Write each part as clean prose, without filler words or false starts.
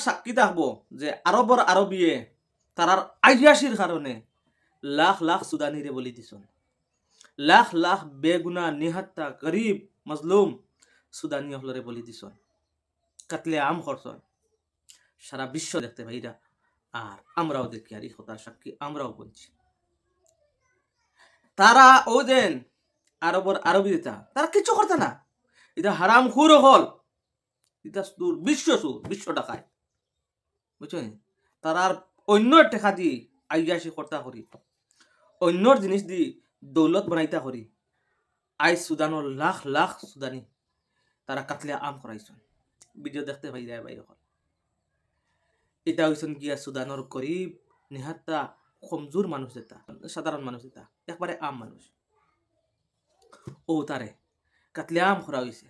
সাক্ষী থাকবো যে আরবর আরবিয়ে তারার আইডিয়াসির কারণে লাখ লাখ সুদানিরে বলি দিছন, লাখ লাখ বেগুনা নিহাত্তা গরিব মজলুম সুদানি হলরে বলি দিছন, কাতলে আম করছন। সারা বিশ্ব দেখতে ভাইরা, আর আমরাও দেখি আর এই কথার সাক্ষী আমরাও বলছি। তারা ও যেন আরবর আরবি দিতা তারা কিছু করতে না, এটা হারাম খুর হল, এটা বিশ্ব টাকায় বুঝছেন। তারা আর অন্যর টেকা দি আইয়াসি কর্তা করি, অন্যর জিনিস দি দৌলত বানাইতা করি। আই সুদানোর লাখ লাখ সুদানি তারা কাতলে আম করাইছেন। ভিডিও দেখতে ভাই যায় ভাই হল, এটা হয়েছেন গিয়া সুদানোর গরিব নিহাত্তা কমজোর মানুষ যেটা, সাধারণ মানুষ যেটা, একবারে আম মানুষ, ও তারে কাতলে আম করা হয়েছে।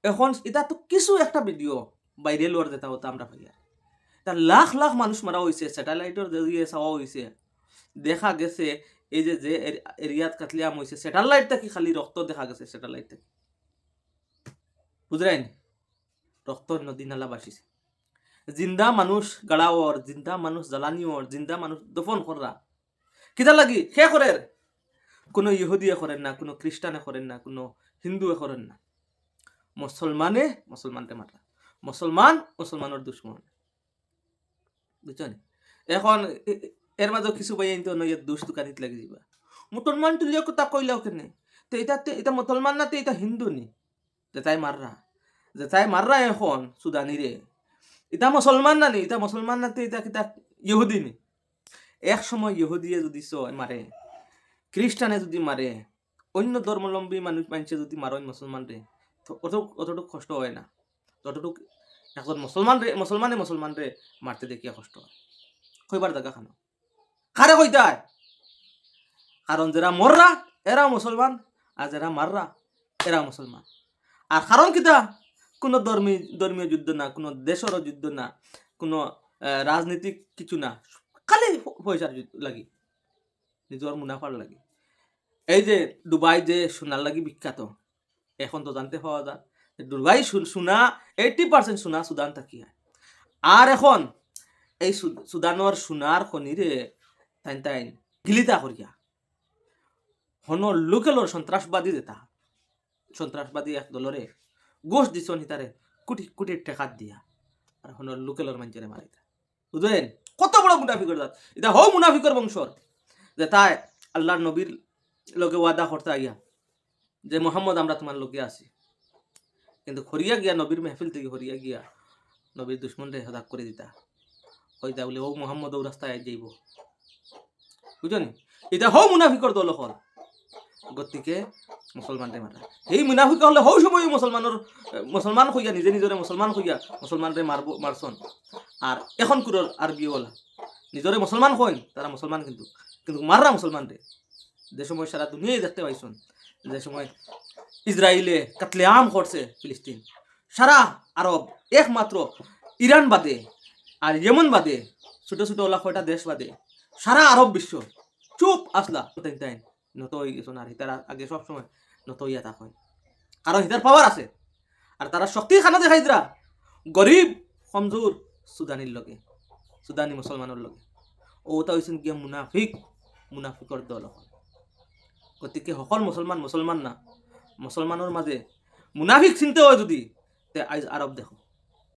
এখন এটা তো কিছু একটা ভিডিও বাইরে লোয়ার যেটা হতো আমরা ভাই, তার লাখ লাখ মানুষ মারা হয়েছে, স্যাটেলাইটের জরিয়ে চাওয়া হয়েছে, দেখা গেছে এই যে যে এরিয়াত কাতলে আম হয়েছে স্যাটেলাইট থেকে খালি রক্ত দেখা গেছে, স্যাটেলাইট থেকে বুঝলেন, রক্ত নদী নালা বাসিছে। জিন্দা মানুষ গাড়াওয়ার, জিন্দা মানুষ জ্বালানিওর, জিন্দা মানুষ দফন করা কিতা লাগি সে করেন। কোনো ইহুদিয়ে করেন না, কোনো খ্রিস্টানে করেন না, কোনো হিন্দুয়ে করেন না, মুসলমানরে মারা, মুসলমানের দুশ্মন বুঝছেন। এখন এর মাঝে কিছু ভাই তো নয় দুষ দোকানিত লাগি যাবা, মুসলমান তুলিয়া কথা কইলাও কেনে, তো এটা মুসলমান না, তো এটা হিন্দু নি যেটাই মাররা এখন সুদানিরে, এটা মুসলমান না নি, এটা মুসলমান না, তো এটা কিতা ইহুদি নি। এক সময় ইহুদিয়ে যদি মারে, খ্রিস্টানে যদি মারে, অন্য ধর্মাবলম্বী মানুষে যদি মারেন মুসলমানরে, তো অতটুকু কষ্ট হয় না যতটুকু এখন মুসলমানে মারতে দেখিয়া কষ্ট হয়। কইবার জায়গা খানো কারে কইতায়, কারণ যারা মররা এরা মুসলমান, আর যারা মাররা এরা মুসলমান। আর কারণ কিতা, কোনো ধর্মীয় যুদ্ধ না, কোনো দেশেরও যুদ্ধ না, কোনো রাজনীতিক কিছু না, খালি পয়সার লাগি, নিজের মুনাফার লাগি। এই যে দুবাই যে সোনার লাগি বিখ্যাত, এখন তো জানতে পাওয়া যায় দুবাই সোনা 80% সোনা সুদান থাকি হয়। আর এখন এই সুদানোর সোনার খনিরে তাইন গিলিতা করিয়া হন লোকেলর সন্ত্রাসবাদী এক দলরে গোশ দিছন হিতারে কোটি কোটি টাকা দিয়া, আর হন লোকেলর মানুষের মারিতা বুঝলেন কত বড় মুনাফিকর জাত। এটা হও মুনাফিকর বংশর, যে তাই আল্লাহর নবীর লোকে ওয়াদা করতে আইয়া যে মোহাম্মদ আমরা তোমার লোকে আছি, কিন্তু হরিয়া গিয়া নবীর মেহফিল থেকে হরিয়া গিয়া নবীর দুশ্মনরে হদাক করে দিতা হইতা বলে ও মোহাম্মদ ও রাস্তায় যাইব বুঝলি। এটা হও মুনাফিকর দল হল, গতিকে মুসলমানরে মারা এই মুনাফিক হলে হও সময় মুসলমান হইয়া নিজরে মুসলমান হইয়া মুসলমানরে মারছন। আর এখন কুরর আরবি ওলা নিজরে মুসলমান হইন, তারা মুসলমান কিন্তু মাররা মুসলমানরে। যে সময় সারা দুনিয়ায় দেখতে পাইছন, যে সময় ইসরায়েলে কাতলে আম করছে ফিলিস্তিন, সারা আরব একমাত্র ইরান বাদে আর ইয়েমন বাদে ছোট ছোট ওলা কয়টা দেশ বাদে সারা আরব বিশ্ব চুপ আসলা তাই নত হয়ে গেছ। আর হিতার আগে সবসময় নত হইয়া থাক হয়, কারণ হিতার পাওয়ার আছে, আর তারা শক্তি খানা দেখাই দিরা গরিব কমজোর সুদানি মুসলমানের লগে। ওটা হয়েছেন গিয়া মুনাফিকর দল। গতিকে সকল মুসলমান না, মুসলমানের মাঝে মুনাফিক চিনতে হয় যদি তে আজ আরব দেখো।